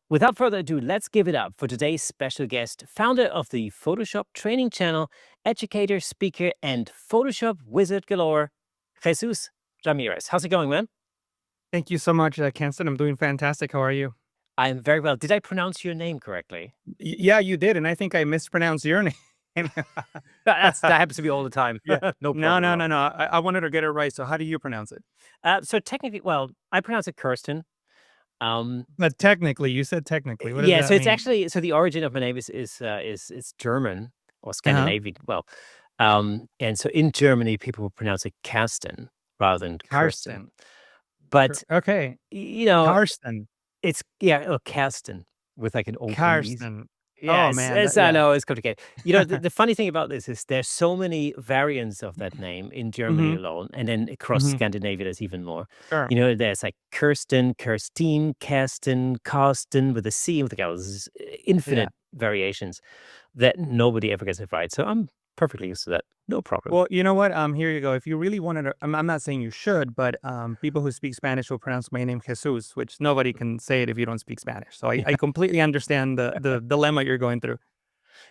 without further ado, let's give it up for today's special guest, founder of the Photoshop training channel, educator, speaker, and Photoshop wizard galore, Jesús Ramirez. How's it going, man? Thank you so much, Kenson. I'm doing fantastic. How are you? I'm very well. Did I pronounce your name correctly? Yeah, you did, and I think I mispronounced your name. That happens to me all the time. Yeah. No No, problem at no, all. no, no. I wanted to get it right. So how do you pronounce it? So technically, well, I pronounce it Kirsten. Um, But technically, you said technically. What does yeah, so that it's mean? actually the origin of my name is German or Uh-huh. Scandinavian. Well, and so in Germany, people will pronounce it Karsten rather than Kirsten. Karsten. But Okay. you know, Karsten. it's yeah, or Karsten with like an open easy. Karsten. Oh Yes, man. it's I Yeah. know it's complicated. The funny thing about this is there's so many variants of that name in Germany Mm-hmm. alone, and then across Mm-hmm. Scandinavia, there's even more. Sure. There's like Kirsten, Kirstine, Karsten, Karsten with a C with like Yeah. infinite variations that nobody ever gets it right. So I'm perfectly used to that. No problem. Well, you know what? Here you go. If you really wanted to, I'm not saying you should, but people who speak Spanish will pronounce my name Jesus, which nobody can say it if you don't speak Spanish. So I completely understand the dilemma you're going through.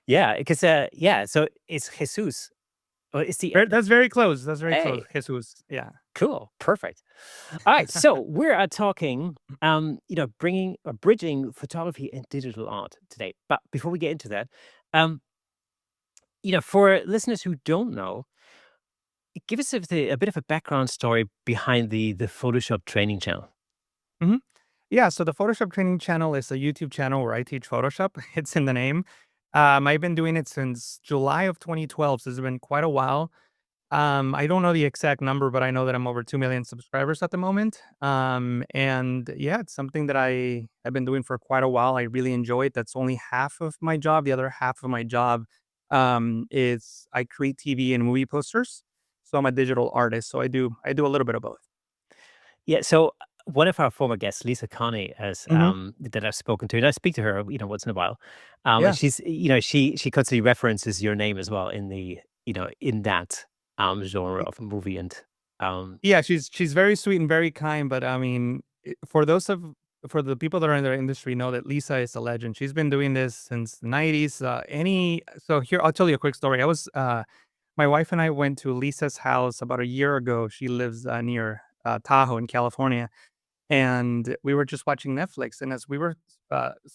Yeah, because yeah, so it's Jesus. Or it's the That's very close. That's very close. hey. Jesus. Yeah. Cool. Perfect. All right. So we're talking, bringing or bridging photography and digital art today. But before we get into that, um, for listeners who don't know, give us a bit of a background story behind the Photoshop training channel. Mhm. Yeah. So the Photoshop training channel is a YouTube channel where I teach Photoshop. It's in the name. I've been doing it since July of 2012. So it's been quite a while. I don't know the exact number, but I know that I'm over 2 million subscribers at the moment. And yeah, it's something that I've been doing for quite a while. I really enjoy it. That's only half of my job. The other half of my job is I create TV and movie posters. So I'm a digital artist. So I do a little bit of both. Yeah. So one of our former guests, Lisa Connie, has Hmm. that I've spoken to, and I speak to her, once in a while. And Yeah. she's, she constantly references your name as well in in that genre of a movie and um Yeah, she's very sweet and very kind, but I mean, for the people that are in the industry know that Lisa is a legend. She's been doing this since the 90s. So here I'll tell you a quick story. My wife and I went to Lisa's house about a year ago. She lives near Tahoe in California, and we were just watching Netflix. And as we were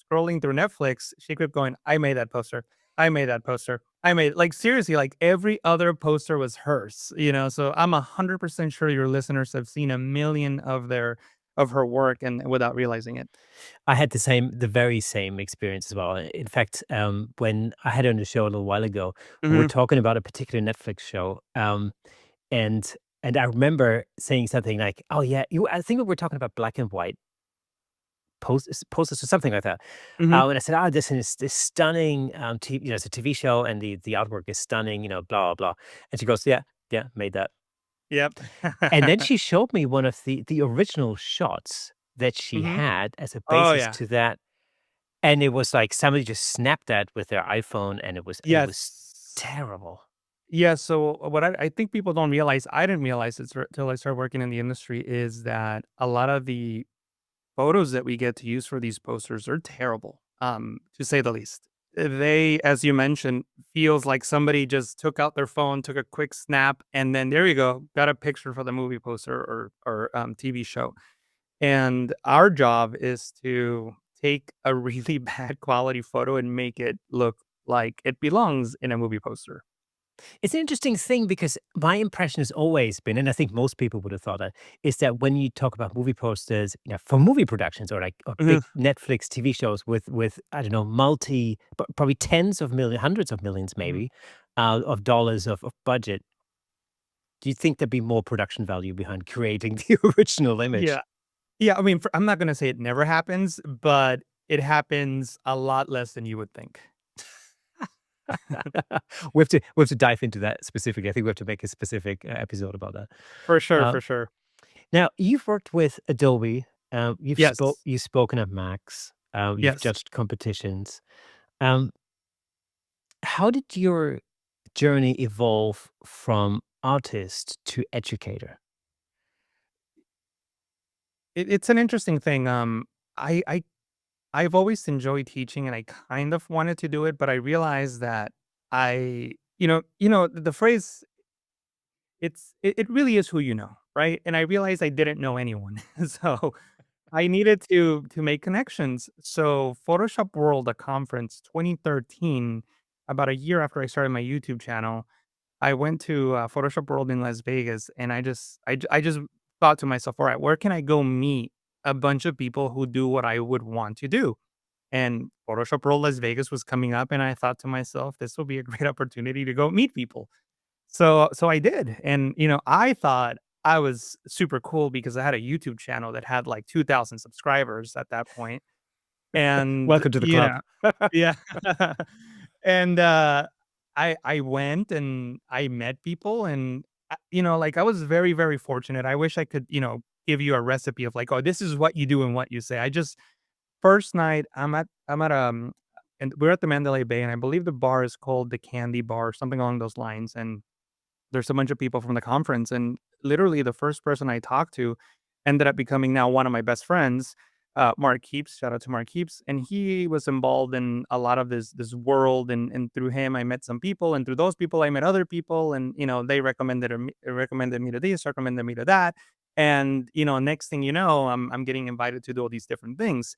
scrolling through Netflix, she kept going, "I made that poster. I made that poster. I made," like, seriously, like every other poster was hers. So I'm 100% sure your listeners have seen a million of her work and without realizing it. I had the very same experience as well. In fact, when I had her on the show a little while ago, we were Hmm. talking about a particular Netflix show, and I remember saying something like, "Oh yeah, I think we were talking about black and white posters or something like that." Hmm. And I said, "Ah, this is this stunning, it's a TV show, and the artwork is stunning, blah blah blah." And she goes, "Yeah, yeah, made that." Yep. And then she showed me one of the original shots that she Hmm. had as a Oh basis yeah. to that. And it was like somebody just snapped that with their iPhone, and it was Yes. terrible. Yeah, so what I think people don't realize, I didn't realize it till I started working in the industry, is that a lot of the photos that we get to use for these posters are terrible, to say the least. They, as you mentioned, feels like somebody just took out their phone, took a quick snap, and then there you go, got a picture for the movie poster or TV show. And our job is to take a really bad quality photo and make it look like it belongs in a movie poster. It's an interesting thing because my impression has always been, and I think most people would have thought that, is that when you talk about movie posters, for movie productions or like or big Mhm. Netflix TV shows with I don't know, probably tens of millions, hundreds of millions Mhm. maybe, of dollars of budget, do you think there'd be more production value behind creating the original image? Yeah. Yeah, I mean, I'm not gonna say it never happens, but it happens a lot less than you would think. We have to dive into that specifically. I think we have to make a specific episode about that. For sure, Uh, for sure. Now, you've worked with Adobe. Yes. You've spoken at Max. You've Yes. judged competitions. Um, how did your journey evolve from artist to educator? It's an interesting thing. I I've always enjoyed teaching and I kind of wanted to do it, but I realized that the phrase, it really is who you know, right? And I realized I didn't know anyone. So I needed to make connections. So Photoshop World, a conference 2013, about a year after I started my YouTube channel, I went to Photoshop World in Las Vegas, and I just thought to myself, all right, where can I go meet a bunch of people who do what I would want to do? And Photoshop World Las Vegas was coming up, and I thought to myself, this will be a great opportunity to go meet people. So I did, and I thought I was super cool because I had a YouTube channel that had like 2,000 subscribers at that point, and Welcome to the club. yeah, and I went and I met people, and like I was very very fortunate. I wish I could give you a recipe of like, oh, this is what you do and what you say. I just first night I'm at and we're at the Mandalay Bay, and I believe the bar is called the Candy Bar or something along those lines, and there's a bunch of people from the conference, and literally the first person I talked to ended up becoming now one of my best friends, Mark Keeps. Shout out to Mark Keeps, and he was involved in a lot of this world, and through him I met some people, and through those people I met other people, and they recommended me to this, recommended me to that, and next thing you know, I'm getting invited to do all these different things.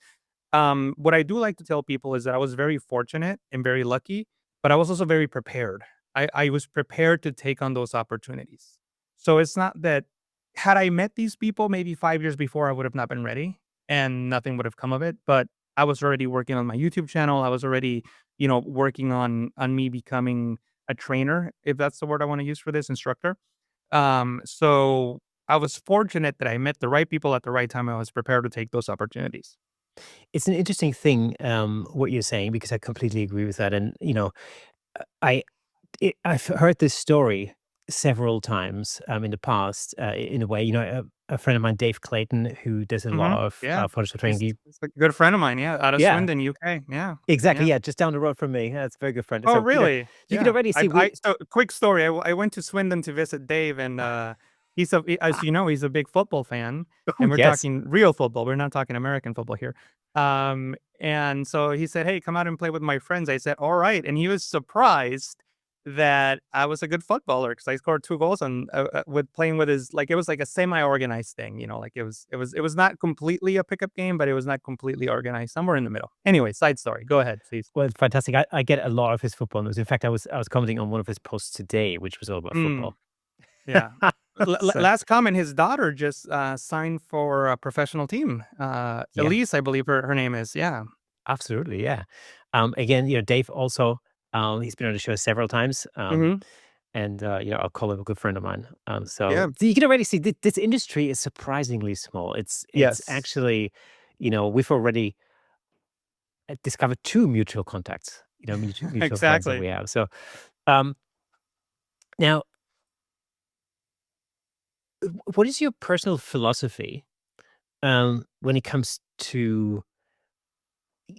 What I do like to tell people is that I was very fortunate and very lucky, but I was also very prepared. I was prepared to take on those opportunities. So it's not that had I met these people maybe 5 years before, I would have not been ready and nothing would have come of it. But I was already working on my YouTube channel. I was already, working on me becoming a trainer, if that's the word I want to use for this, instructor. So I was fortunate that I met the right people at the right time. I was prepared to take those opportunities. It's an interesting thing, what you're saying, because I completely agree with that. And, I I've heard this story several times in the past. In a way, a friend of mine, Dave Clayton, who does a Mhm. lot of Yeah. Photoshop training. He's a good friend of mine, yeah, out of Yeah, Swindon, UK. Yeah. exactly. Yeah. Yeah, just down the road from me. Yeah, it's a very good friend. Oh, So really? you can Yeah. already see I we. so quick story, I went to Swindon to visit Dave, and, as you know, he's a big football fan, Oh and we're yes. talking real football, we're not talking American football here. And so he said, "Hey, come out and play with my friends." I said, "Alright," and he was surprised that I was a good footballer because I scored 2 goals on, with playing with his like, it was like a semi-organized thing, like it was not completely a pickup game, but it was not completely organized, somewhere in the middle. Anyway, side story, go ahead, please. Well, fantastic. I get a lot of his football news. In fact, I was commenting on one of his posts today, which was all about Mm. football. Yeah. So Last comment, his daughter just, signed for a professional team. yeah, Elise, I believe her name is, yeah. absolutely. Yeah. Again, Dave also, he's been on the show several times. Mhm. And I'll call him a good friend of mine. Yeah. So you can already see this industry is surprisingly small. It's Yes. actually, we've already discovered two mutual contacts, mutual friends that Exactly. we have. So um, now, what is your personal philosophy when it comes to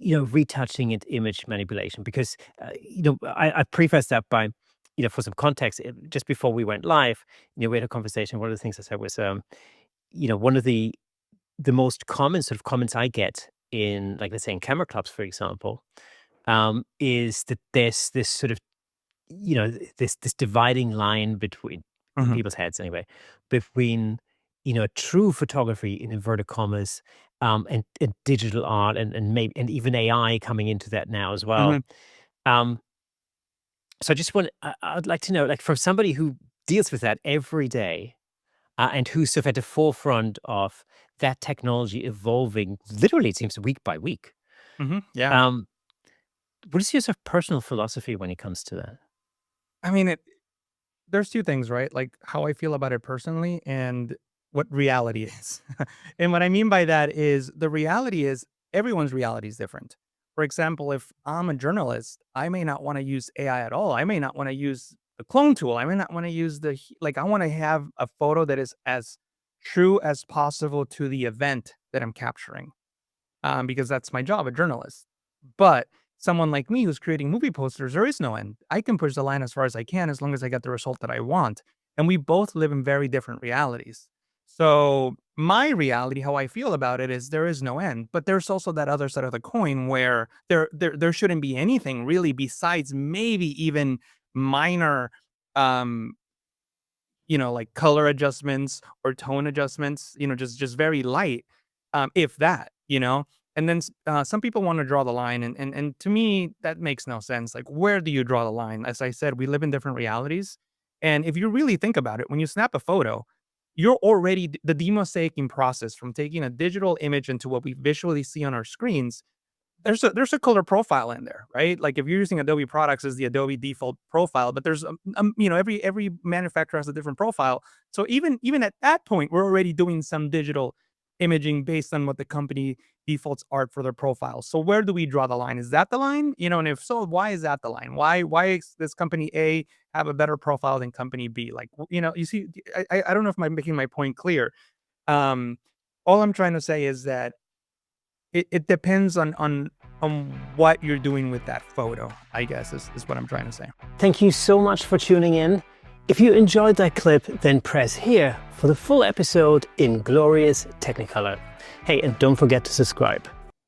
retouching and image manipulation? Because I preface that by for some context, just before we went live, we had a conversation. One of the things I said was one of the most common sort of comments I get in, like, let's say in camera clubs, for example, is that there's this sort of, this dividing line between, in Mhm. people's heads anyway, between, true photography in inverted commas, and digital art, and maybe, and even AI coming into that now as well. Mhm. Um, so I'd like to know, like, for somebody who deals with that every day, and who's sort of at the forefront of that technology evolving, literally, it seems, week by week. Mhm. Yeah. Um, what is your sort of personal philosophy when it comes to that? I mean, there's 2 things, right? Like, how I feel about it personally and what reality is. And what I mean by that is the reality is everyone's reality is different. For example, if I'm a journalist, I may not wanna use AI at all. I may not wanna use the clone tool. I may not wanna use I wanna have a photo that is as true as possible to the event that I'm capturing, because that's my job, a journalist. But someone like me who's creating movie posters, there is no end. I can push the line as far as I can as long as I get the result that I want. And we both live in very different realities. So my reality, how I feel about it is there is no end, but there's also that other side of the coin where there shouldn't be anything really besides maybe even minor, um, like color adjustments or tone adjustments, just very light, if that, And then some people want to draw the line, and to me that makes no sense. Like, where do you draw the line? As I said, we live in different realities, and if you really think about it, when you snap a photo, you're already the demosaicing process from taking a digital image into what we visually see on our screens. There's a color profile in there, right? Like if you're using Adobe products as the Adobe default profile, but there's every manufacturer has a different profile. So even at that point, we're already doing some digital imaging based on what the company defaults are for their profiles. So where do we draw the line? Is that the line? And if so, why is that the line? Why does company A have a better profile than company B? Like, you see, I don't know if I'm making my point clear. Um, all I'm trying to say is that it depends on what you're doing with that photo, I guess, is what I'm trying to say. Thank you so much for tuning in. If you enjoyed that clip, then press here for the full episode in glorious Technicolor. Hey, and don't forget to subscribe.